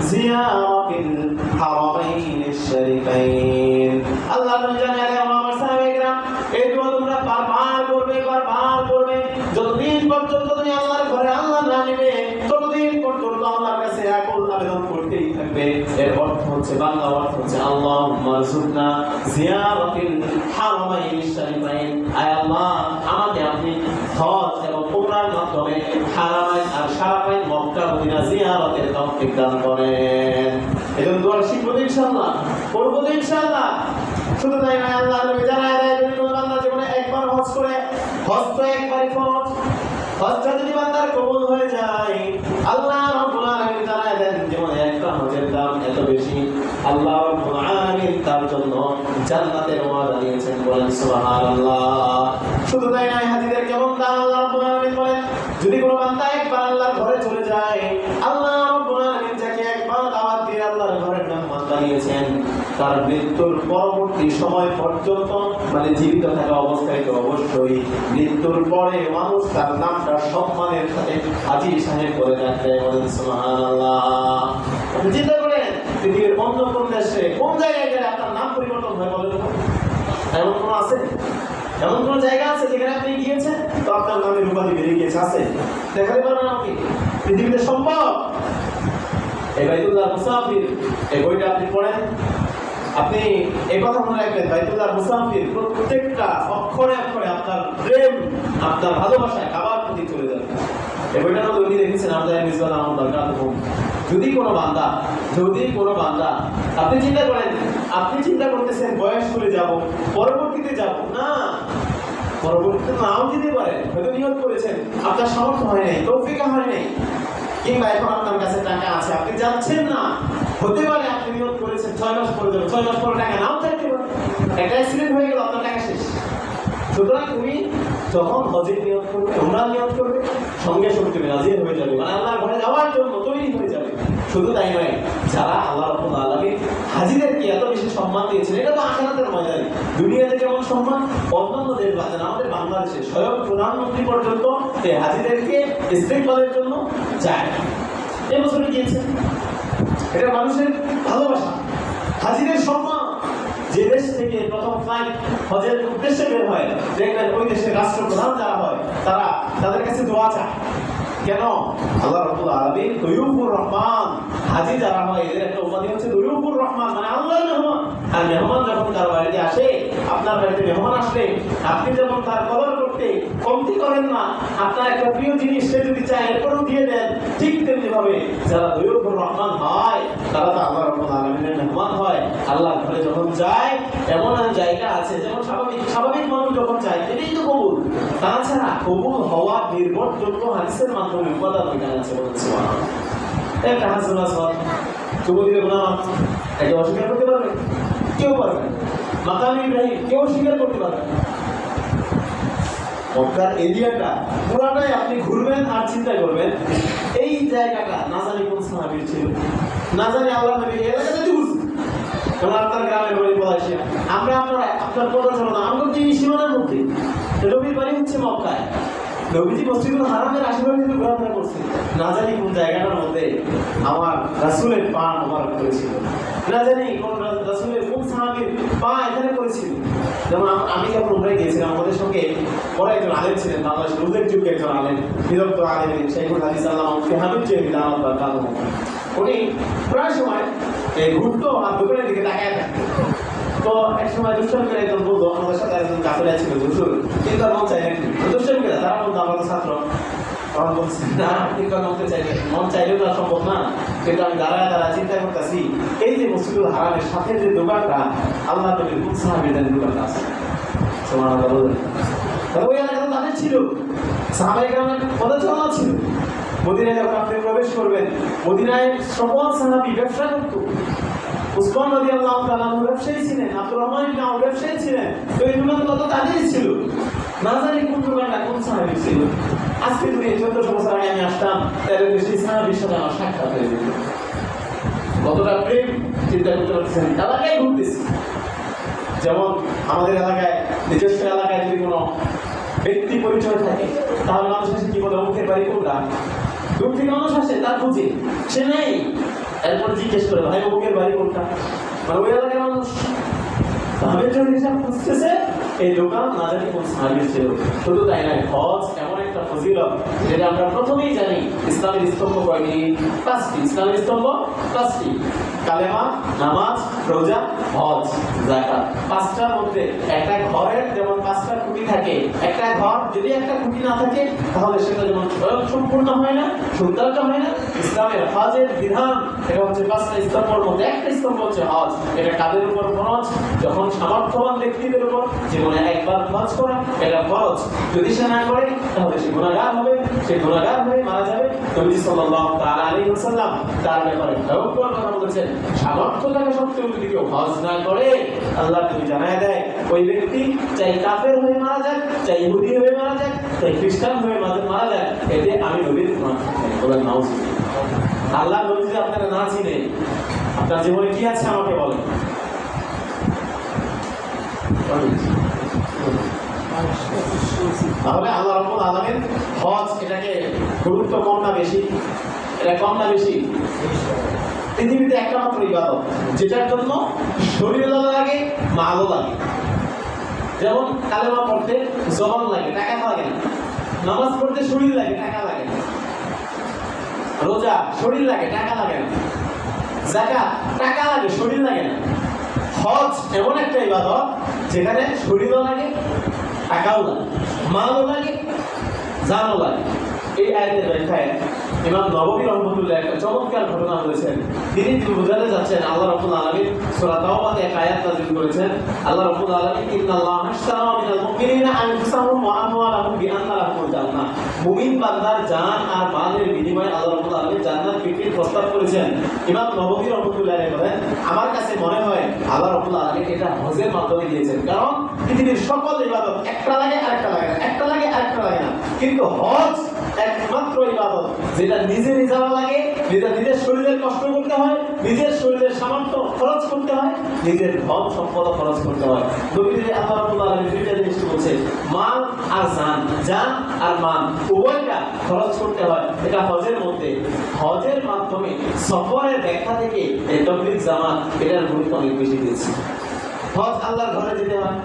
জিয়ারাতিল হারামাইনিশ শরীফাইন। আল্লাহ নবী জানায় দেয়, আমার সাহাবায়ে কেরাম, এই দোয়া তোমরা বারবার করবে, বারবার করবে। যতদিন পর্যন্ত তুমি আল্লাহর ঘরে আল্লাহ না নেবে, ততদিন পর্যন্ত আল্লাহর কাছে আকুল আবেদন করতেই থাকবে। এর অর্থ হচ্ছে, বাংলা অর্থ হচ্ছে, আল্লাহুম্মা রযুকনা জিয়ারাতিল হারামাইনিশ শরীফাইন, আয় আল্লাহ, আমাকে আপনি হজ এবং উমরার মাধ্যমে হারামাইন আর শারাফাইন মক্কা মদিনা জিয়ারতের তৌফিক দান করেন। এজন্য দোয়া শিখবো ইনশাআল্লাহ, করবো ইনশাআল্লাহ। শুধু তাই নয়, আল্লাহ নবী জানায় দেয়, যদি কোনো বান্দা জীবনে একবার হজ করে, হজ তো একবারই ফরজ, হজটা যদি বান্দার কবুল হয়ে যায়, আল্লাহ রাব্বুল আলামিন জানায় দেন, জীবনে একটা হজের দাম এত বেশি, আল্লাহ রাব্বুল আলামিন তার জন্য জান্নাতের ওয়াদা দিয়েছেন। বলেন সুবহানাল্লাহ। শুধু তাই নয়, হাজিদের কেমন দাম আল্লাহ রাব্বুল আলামিন বলেন, যদি কোনো বান্দা একবার আল্লাহর ঘরে চলে যায়, আল্লাহ রাব্বুল আলামিন যাকে একবার দাওয়াত দিয়ে আল্লাহর ঘরের মেহমান বানিয়েছেন, তার মৃত্যুর পরবর্তী সময় পর্যন্ত, মানে জীবিত থাকা অবস্থায় তো অবশ্যই, মৃত্যুর পরে মানুষ তার নামটা সম্মানের সাথে হাজী সাহেব করে রাখবে। বলেন সুবহানাল্লাহ। আপনি চিন্তা করেন, পৃথিবীর অন্য কোন দেশে, কোন জায়গায় গেলে আপনার নাম পরিবর্তন হয় বলেন? এমন কোন আছে? এমন কোন জায়গা আছে যেখানে আপনি গিয়েছেন তো আপনার নামের উপাধি বেরিয়ে গিয়েছে? আছে? দেখাতে পারবেন আপনি? পৃথিবীতে সম্ভব? এই বাইতুল্লাহ মুসাফির, এই বইটা আপনি পড়েন, আপনি এই কথা মনে রাখবেন, বাইতুল্লাহ মুসাফির প্রত্যেকটা অক্ষরে অক্ষরে আপনার প্রেম, আপনার ভালোবাসা কাবার প্রতি চলে যাবে। এই বইটার মধ্যে উনি দেখেছেন, আমাদের মিসবাহ আহমদ বারকাতুহু, যদি কোনো বান্দা আপনি চিন্তা করেন, আপনি চিন্তা করতেছেন বয়স করে যাব, পরবর্তীতে যাব না, পরবর্তীতে নাও যেতে পারে, হয়তো নিয়ত করেছেন, আপনার সামর্থ্য হয় নাই, তৌফিক হয় নাই, কিংবা এখন আপনার কাছে টাকা আছে, আপনি যাচ্ছেন না, হতে পারে আপনি নিয়ত করেছেন 6 মাস পরে যাবেন, 6 মাস পরে টাকা নাও থাকতে পারে, একটা অ্যাক্সিডেন্ট হয়ে গেল, আপনার টাকা শেষ। সুতরাং তুমি যখন হজের নিয়ত করবে, উমরার নিয়ত করবে, সঙ্গে সঙ্গে তুমি রাজি হয়ে যাবে, মানে আল্লাহর ঘরে যাওয়ার জন্য তৈরি হয়ে যাবে। শুধু তাই নয়, যারা আল্লাহ রাব্বুল আলামিন হাজীদেরকে এত বেশি সম্মান দিয়েছেন, এটা তো আখিরাতের ময়দানে। দুনিয়াতে যেমন সম্মান, অন্যান্য দেশ বাঁচেন, আমাদের বাংলাদেশে স্বয়ং প্রধানমন্ত্রী পর্যন্ত এই হাজীদেরকে ইস্তেকবালের জন্য যায়। এই বছরে গিয়েছেন, এটা মানুষের ভালোবাসা, হাজীদের সম্মান। যে দেশ থেকে প্রথম ফ্লাইট হজের উদ্দেশ্যে বের হয়, দেখবেন ওই দেশের রাষ্ট্রপ্রধান যারা হয়, তারা তাদের কাছে দোয়া চায়। কেন? আল্লাহ রাব্বুল আলামিন দয়ুফুর রহমান, হাজী যারা হয় এদের একটা উপাধি হচ্ছে দয়ুফুর রহমান, মানে আল্লাহর মেহমান। আর মেহমান যখন তার বাড়িতে আসে, আপনার বাড়িতে মেহমান আসলে আপনি যেমন তার কদর করতে কমতি করেন না, আপনার একটা প্রিয় জিনিস সে যদি চায় এরপরেও দিয়ে দেন, ঠিক তেমনি ভাবে যারা দয়ুফুর রহমান হয়, তারা তো আল্লাহ রাব্বুল আলামিনের মেহমান হয়। আল্লাহর ঘরে যখন যায়, এমন জায়গা আছে, যেমন স্বাভাবিক মানুষ যখন যায়, এটাই তো কবুল। তাছাড়া কবুল হওয়া নির্ভরযোগ্য হাদিসের মাধ্যমে উপাদান এখানে আছে। বলেন সুবহানাল্লাহ। একটা হাসান আসওয়াদ যুবতীর গুনাহ, একে অস্বীকার করতে পারবে? কেউ পারবে না। মাকাম ইব্রাহিম কেউ অস্বীকার করতে পারবে না। মক্কার এরিয়াটা পুরাটাই আপনি ঘুরবেন আর চিন্তা করবেন, এই জায়গাটা না জানি কোন সাহাবীর ছিল, না জানি আল্লাহ নবী এই এলাকাতে ঘুরছে, কারণ আপনার গ্রামের বাড়ি পলাশিয়া, আমরা আপনার কথা ছিল না, আমরা তো এই সীমানার মধ্যে। নবীর বাড়ি হচ্ছে মক্কায়, নবীজি মসজিদুল হারামের আশেপাশে ঘোরাফেরা করছে, না জানি কোন জায়গাটার মধ্যে আমার রাসূলের পা মোবারক করেছিল, না জানি কোন রাসূলের কোন সাহাবীর পা এখানে করেছিল। যেমন আমি যখন উমরায় গিয়েছিলাম, আমাদের সঙ্গে বড় একজন আলেম ছিলেন, বাংলাদেশের উল্লেখযোগ্য একজন আলেম, বিরক্ত আলেম শাইখুল হাদিস আল্লামা মুফতি হাবিব চৌধুরী দাওয়াত বারকাতুহু। উনি প্রায় সময় এই ঘুরতো আর দোকানের দিকে তাকায় থাকতো। তো এক সময় দুষ্টামি একজন বলতো, আমাদের সাথে একজন কাফেলা ছিল হুজুর, কিন্তু আর মন চাই নাকি দুষ্টামি করে, তারা বলতো আমাদের ছাত্র, তখন বলছি না, কিন্তু মনতে চাইলে মন চাইলেও তো সম্ভব না, কিন্তু আমি দাঁড়ায় চিন্তা করতেছি, এই যে মসজিদুল হারামের সাথে যে দোকানটা, আল্লাহ নবীর কোন সাহাবীদের দোকানটা আছে, সুবহানাল্লাহ বলেন। তাহলে ওই এলাকাতে তাদের ছিল, সাহাবায়ে কেরামের পদচারণা ছিল, মদিনায় যখন আপনি প্রবেশ করবেন, মদিনায় সকল সাহাবী ব্যবসা করত। উসমান রাদিয়াল্লাহু তাআলা ব্যবসায়ী ছিলেন, আব্দুর রহমান ইবনে আওফ ব্যবসায়ী ছিলেন। তো এই দোকান কত তাদেরই ছিল, না জানি কোন দোকানটা কোন সাহাবী ছিল। আজকে তুমি 1400 বছর আগে আমি আসতাম, তাহলে সেই সাহাবীর সাথে আমার সাক্ষাৎ হয়ে যেত। কতটা প্রেম চিন্তা করতে পারছেন। এলাকায় ঘুরতেছি, যেমন আমাদের এলাকায়, নিজস্ব এলাকায় যদি কোনো ব্যক্তি পরিচয় থাকে, তাহলে মানুষ এসে কি বলে, অমুকের বাড়ি কোনটা। দূর থেকে মানুষ আসে, তার খুঁজে সে নেই, এরপর জিজ্ঞেস করে, ভাই অমুকের বাড়ি কোনটা, মানে ওই এলাকার মানুষ তাহলে হিসাব খুঁজতেছে এই দোকান না জানি কোন সার্ভিস ছিল। শুধু তাই নয়, হজ এমন একটা ফজিলত যেটা আমরা প্রথমেই জানি। ইসলামের স্তম্ভ কয়টি? 5টি। ইসলামের স্তম্ভ 5টি: কালেমা, নামাজ, রোজা, হজ, যাকাত। 5টার মধ্যে একটা ঘরের যেমন 5টা খুঁটি থাকে, একটা ঘর যদি একটা খুঁটি না থাকে তাহলে সেটা যেমন স্বয়ং সম্পূর্ণ হয় না, সুন্দর্য হয় না। ইসলামের হজের বিধান এটা হচ্ছে 5টা স্তম্ভের মধ্যে একটা স্তম্ভ হচ্ছে হজ। এটা কাদের উপর ফরজ? যখন সামর্থ্যবান ব্যক্তিদের উপর জীবনে একবার হজ করা এটা ফরজ। যদি সে না করে তাহলে সে গুনাহগার হবে, সে গুনাহগার হয়ে মারা যাবে। নবী সাল্লাল্লাহু তাআলা আলাইহি ওয়াসাল্লাম তার ব্যাপারে ভয়ঙ্কর কথা বলেছেন, সামর্থ্য থাকা সত্ত্বেও যদি কেউ হজ না করে, আল্লাহ তুমি জানায় দেয় ওই ব্যক্তি চাই কাফের হয়ে মারা যাক, চাই ইহুদি হয়ে মারা যাক, চাই খ্রিস্টান হয়ে মারা যাক, এতে আমি নবীর বলেন নাউজুবিল্লাহ। আল্লাহ নবী যদি আপনারা না চিনে, আপনার জীবনে কি আছে আমাকে বলেন। তাহলে আল্লাহ রাব্বুল আলামিন হজ এটাকে গুরুত্ব কম না বেশি? এটা কম না বেশি? পৃথিবীতে একটা মাত্র ইবাদত যেটার জন্য শরীরও লাগে, মালও লাগে। যেমন কালেমা পড়তে জবান লাগে, টাকা লাগে না। নামাজ পড়তে শরীর লাগে, টাকা লাগে না। রোজা শরীর লাগে, টাকা লাগে না। যাকাত টাকা লাগে, শরীর লাগে না। হজ এমন একটা ইবাদত যেখানে শরীরও লাগে, টাকাও লাগে, মালও লাগে, জানও লাগে। এই আয়াতের ব্যাখ্যায় ইমাম নববী রাহমাতুল্লাহ একটা চমৎকার ঘটনা বলেছেন। তিনি বোঝাতে যাচ্ছেন আল্লাহ রাব্বুল আলামিন সূরা তাওবাতে এক আয়াত নাযিল করেছেন। আল্লাহ রাব্বুল আলামিন ইন্নাল্লাহা আশতারা মিনাল মুমিনিনা আনফুসাহুম ওয়া আমওয়ালাহুম বিআন্না লাহুমুল জান্নাহ। মুমিন বান্দার জান আর মালের বিনিময়ে আল্লাহ রাব্বুল আলামিন জান্নাত বিক্রির প্রস্তাব করেছেন। ইমাম নববী রাহমাতুল্লাহ বলেন, আমার কাছে মনে হয় আল্লাহ রাব্বুল আলামিন এটা হজের মাধ্যমে দিয়েছেন। কারণ পৃথিবীর সকল ইবাদত একটা লাগে আরেকটা লাগে না, একটা লাগে আরেকটা লাগে না, কিন্তু হজ একমাত্র ইবাদত যেটা নিজে নিজেরা লাগে, নিজের শরীরের কষ্ট করতে হয়, নিজের শরীরের সামর্থ্য খরচ করতে হয়, নিজের ধন সম্পদ খরচ করতে হয়। নবীজি আল্লাহ রাব্বুল আলামিন দুইটা জিনিস বলছে, মাল আর জান, জান আর মান উভয়টা খরচ করতে হয়। এটা হজের মধ্যে। হজের মাধ্যমে সফরের ব্যাখ্যা থেকে এই তাবলীগ জামাত এটার গুরুত্ব অনেক বেশি দিয়েছে। হজ আল্লাহর ঘরে যেতে হয়,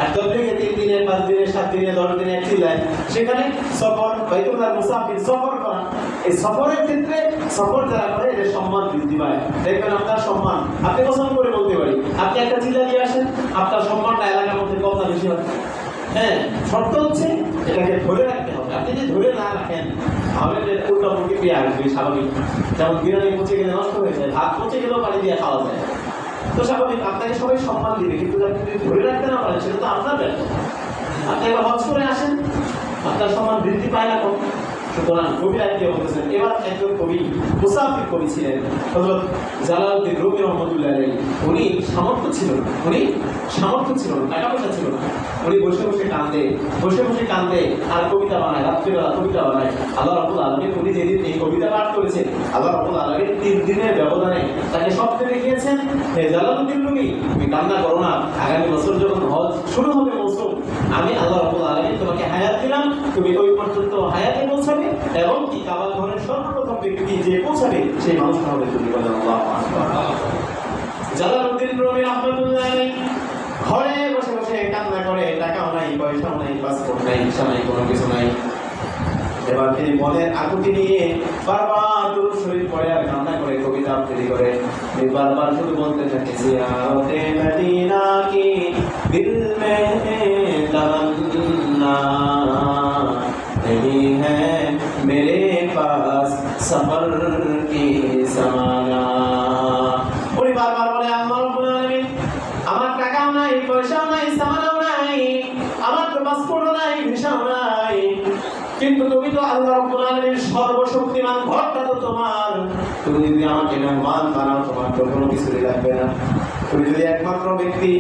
আর তাবলীগে 3 দিনে 5 দিনে 7 দিনে 10 দিনে এক চিল্লায়, সেখানে সফর বাইতুল্লাহ মুসাফির সফর করা। এই সফরের ক্ষেত্রে সফর যারা করে এদের সম্মান বৃদ্ধি পায়। দেখবেন আপনার সম্মান, আপনি পছন্দ করে বলতে পারি, আপনি একটা চিল্লা দিয়ে আসেন, আপনার সম্মানটা এলাকার মধ্যে কম না বেশি হয়? হ্যাঁ, শর্ত হচ্ছে এটাকে ধরে রাখতে হবে। আপনি যদি ধরে না রাখেন তাহলে উল্টা প্রতিক্রিয়া আসবে স্বাভাবিক। যেমন বিরিয়ানি পচে গেলে নষ্ট হয়ে যায়, ভাত পচে গেলেও পানি দিয়ে খাওয়া যায়। তো স্বাভাবিক আপনাকে সবাই সম্মান দিবে, কিন্তু আপনি যদি ধরে রাখতে না পারেন সেটা তো আপনার ব্যাপার। আপনি একবার হজ করে আসেন, আপনার সম্মান বৃদ্ধি পায় না কম। সুতরাং কবিরা কি বলতেছেন, এবার একজন কবি মুসাফির কবি ছিলেন হযরত জালালউদ্দিন রুমি রহমাতুল্লাহ আলাইহি। উনি সামর্থ্য ছিল না, টাকা পয়সা ছিল না। উনি বসে বসে কান্দে আর কবিতা বানায়, রাত্রিবেলা কবিতা বানায়। আল্লাহ রাব্বুল আলামিন উনি যেদিন এই কবিতা পাঠ করেছে, আল্লাহ রাব্বুল আলামিন 3 দিনের ব্যবধানে তাকে স্বপ্নে দেখিয়েছেন, হে জালালউদ্দিন রুমি, তুমি কান্না করো না। আগামী বছর যখন হজ শুরু হবে মৌসুম, আমি আল্লাহ রাব্বুল আলামিন তোমাকে হায়াত দিলাম, তুমি ওই পর্যন্ত হায়াতে পৌঁছাবে, এবং কি কাবা ঘরের সর্বপ্রথম ব্যক্তি যে পৌঁছাবে সেই মানুষটা হবে তুমি। বলেন আল্লাহু আকবার। জালালউদ্দিন রুমি রাহমাতুল্লাহ আলাইহি ঘরে বসে বসে কান্না করে, টাকাও নাই, পয়সাও নাই, পাসপোর্ট নাই, ভিসা নাই, কোনো কিছু নাই। এবার তিনি মনের আকুতি নিয়ে বারবার দুরূদ শরীফ পড়ে আর কান্না করে, কবিতা আবৃত্তি করে। বারবার শুধু বলতে থাকে, জিয়ারতে মদিনা কি দিল মে তমন্না नहीं है मेरे पास सफर की समाना। উনি বারবার বলে, আল্লাহ রাব্বুল আলামিন, আমার টাকাও নাই, পয়সাও নাই, সামানও নাই, আমার তো পাসপোর্টও নাই, ভিসাও নাই, কিন্তু তুমি তো আল্লাহ রাব্বুল আলামিন সর্বশক্তিমান। আমাকে মেহমান বানাও, তোমার তো কোনো কিছুই লাগবে না। তুমি যদি একমাত্র ব্যক্তি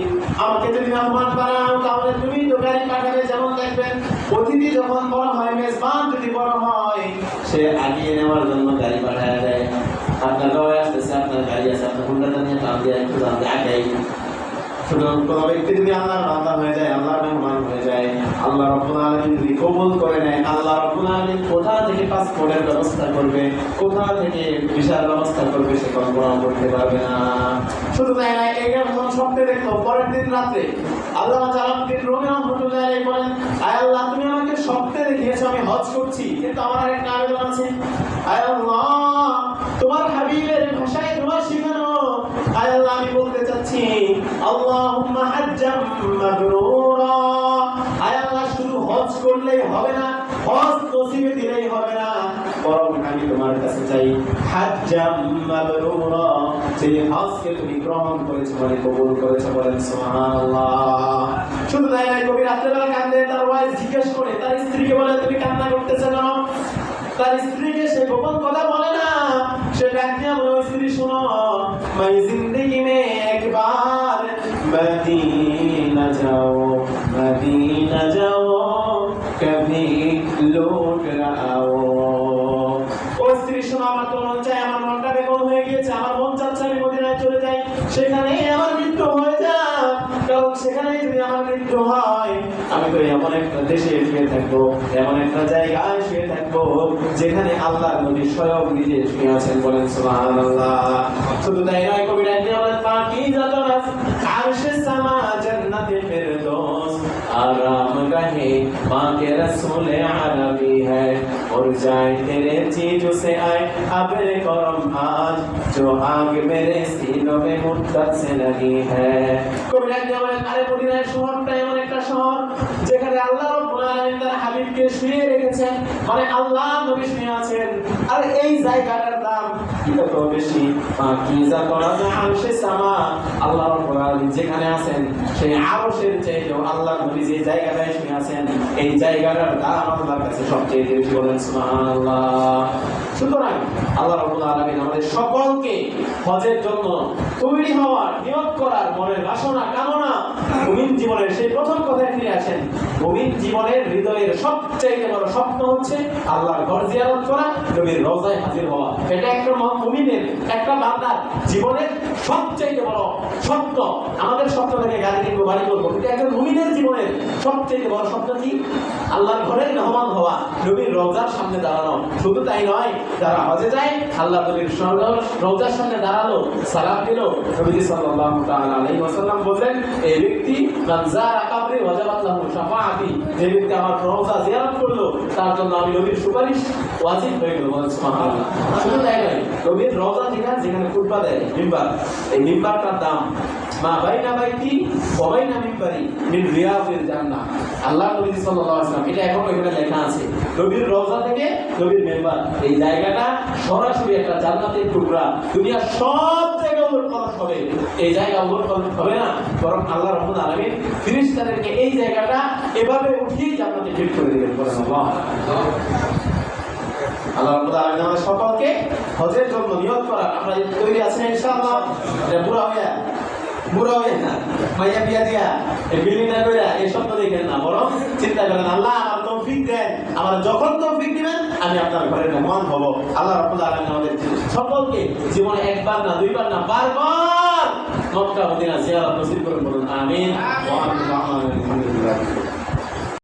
আমাকে যদি মেহমান বানাও, তাহলে তুমি তো গাড়ি পাঠাবে। যেমন দেখবেন অতিথি যখন বড় হয়, মেজবান যদি বড় হয়, সে আগিয়ে নেওয়ার জন্য গাড়ি পাঠায় দেয়। আপনার গায়ে আসতেছে, আপনার গাড়ি আছে, আপনার হুন্ডাটা নিয়ে টান দিয়ে একটু টান দিয়ে আগাই। সুতরাং কোনো ব্যক্তি যদি আল্লাহর বান্দা হয়ে যায়, আল্লাহর মেহমান হয়ে যায়, আল্লাহ রাব্বুল আলামিন যদি কবুল করে নেয়, আল্লাহ রাব্বুল আলামিন কোথা থেকে পাসপোর্টের ব্যবস্থা করবে, কোথা থেকে ভিসার ব্যবস্থা করবে, সে কল্পনা করতে পারবে না। শুধু তাই না, এটা যখন স্বপ্নে দেখলো, পরের দিন রাত্রে আল্লামা জালালউদ্দিন রুমি রাহমাতুল্লাহি আলাইহি বলেন, আয় আল্লাহ, তুমি আমাকে স্বপ্নে দেখিয়েছো আমি হজ করছি, কিন্তু আমার একটা আবেদন আছে। আয় আল্লাহ, তোমার হাবিবের ভাষায় তোমার শিখানো, আয় আল্লাহ, আমি বলতে চাচ্ছি, আল্লাহুম্মা হাজ্জাম মাবরুরা। আয় আল্লাহ, শুধু হজ করলেই হবে না, হজ নসিবে দিলেই হবে না, বরং আমি তোমার কাছে চাই হাজ্জাম মাবরুরা, যে হজকে তুমি গ্রহণ করেছো, মানে কবুল করেছো। বলেন সুবহানাল্লাহ। শুধু তাই নয়, কবি রাত্রেবেলা কাঁদলে তার ওয়াইফ জিজ্ঞেস করে, তার স্ত্রীকে বলে, তুমি কান্না করতেছো কেন? তার স্ত্রীকে সে গোপন কথা বলে না, সে ডাক দিয়ে বলে, স্ত্রী শোনো, मैं जिंदगी में एक बार मदीना जाओ, मदीना जाओ, कभी लौट ना आओ। ও স্ত্রী শোনো, আমার তো মন চায়, আমার মনটা বেকল হয়ে গিয়েছে, আমার মন চাচ্ছে আমি মদিনায় চলে যাই, সেখানেই আমার মৃত্যু হয়ে যায়। কারণ সেখানে যদি আমার মৃত্যু হয়, আমি তো এমন একটা দেশে শুয়ে থাকবো, এমন একটা জায়গায় শুয়ে থাকবো যেখানে আল্লাহ নবী স্বয়ং নিজে শুয়ে আছেন। বলেন সুবহানাল্লাহ। শুধু তাই নয়, কবি রাইতে বলেন, পাকিজাতুন আরশে সামা জান্নাতে ফিরদৌস आराम गहे माँ के रसूल अरबी है, और जाए तेरे चीजों से आए अबरे करम आज, जो आग मेरे सीनों में मुद्दत से लगी है। কবি রাইতে বলেন, আরে মদিনার শহরটা এমন একটা শহর যেখানে আল্লাহ রাব্বুল আলামিন তার হাবিবকে শুয়ে রেখেছেন, মানে আল্লাহ নবী শুয়ে আছেন। আর এই জায়গাটার দাম কত বেশি, পাকিজা করা আরশে সামা, আল্লাহ রাব্বুল আলামিন যেখানে আছেন সেই আরশের চাইতেও আল্লাহ নবী যে জায়গাটায় শুয়ে আছেন, এই জায়গাটার দাম আল্লাহর কাছে সবচেয়ে বেশি। বলেন সুবহানাল্লাহ। সুতরাং আল্লাহ রাব্বুল আলামিন আমাদের সকলকে হজের জন্য তৈরি হওয়ার, নিয়ত করার, মনের বাসনা কামনা, মুমিন জীবনের সেই প্রথম কথায় ফিরে আসেন। মুমিন জীবনের হৃদয়ের সবচেয়ে বড় স্বপ্ন হচ্ছে আল্লাহর ঘর জিয়ারত করা, নবীর রওজায় হাজির হওয়া। এটা একটা মুমিনের, একটা বান্দার জীবনের সবচেয়ে বড় স্বপ্ন। আমাদের স্বপ্ন থেকে গাড়ি কিনবো, বাড়ি করবো, কিন্তু একজন মুমিনের জীবনের সবচেয়ে বড় স্বপ্ন কি? আল্লাহর ঘরের মেহমান হওয়া, নবীর রওজার সামনে দাঁড়ানো। শুধু তাই নয়, যারা হজে যায়, আল্লাহ নবীর রওজার সামনে দাঁড়ালো, সালাম দিল, নবী সাল্লাল্লাহু তাআলা আলাইহি ওয়াসাল্লাম বলেন, এই ব্যক্তি মান যারা কবরে ওয়াজাবাত লাহু শাফাআতি, যে ব্যক্তি আমার রওজা জিয়ারত করলো, তার জন্য আমি নবীর সুপারিশ ওয়াজিব হয়ে গেল। সুবহানাল্লাহ। শুধু তাই নয়, নবীর রওজা যেখানে খুতবা দেয়, মিম্বার, এই মিম্বারটার দাম মা বাইনা বাইতি ওয়া বাইনা মিম্বারি মিন রিয়াজিল জান্নাহ। আল্লাহ নবী সাল্লাল্লাহু আলাইহি ওয়াসাল্লাম, এটা এখনো এখানে লেখা আছে, নবীর রওজা থেকে নবীর মিম্বার, এই জায়গাটা সরাসরি একটা জান্নাতের টুকরা। দুনিয়ার সব জায়গা উলট হবে, এই জায়গা উলট হবে না, বরং আল্লাহ রাব্বুল আলামিন ফেরেশতাদেরকে এই জায়গাটা এভাবে উঠিয়ে জান্নাতে ফিট করে দিবেন। বলেন আল্লাহ। আল্লাহ রাব্বুল আলামিন আমাদের সকলকে হজের জন্য নিয়ত করা, আমরা তৈরি আছি ইনশাআল্লাহ। এটা বুড়া হয়ে না, মাইয়া বিয়া দিয়া এই বিল্ডিংটা কইরা এই স্বপ্ন দেখেন না, বরং চিন্তা করেন, আল্লাহ আমার তৌফিক দেন, আমার যখন তৌফিক দিবেন আমি আপনার ঘরের মেহমান হব। আল্লাহ রাব্বুল আলামিন আমাদের সকলকে জীবনে একবার না, দুইবার না, বারবার মক্কা মদিনা জিয়ারত নসিব করুন। বলুন আমিন।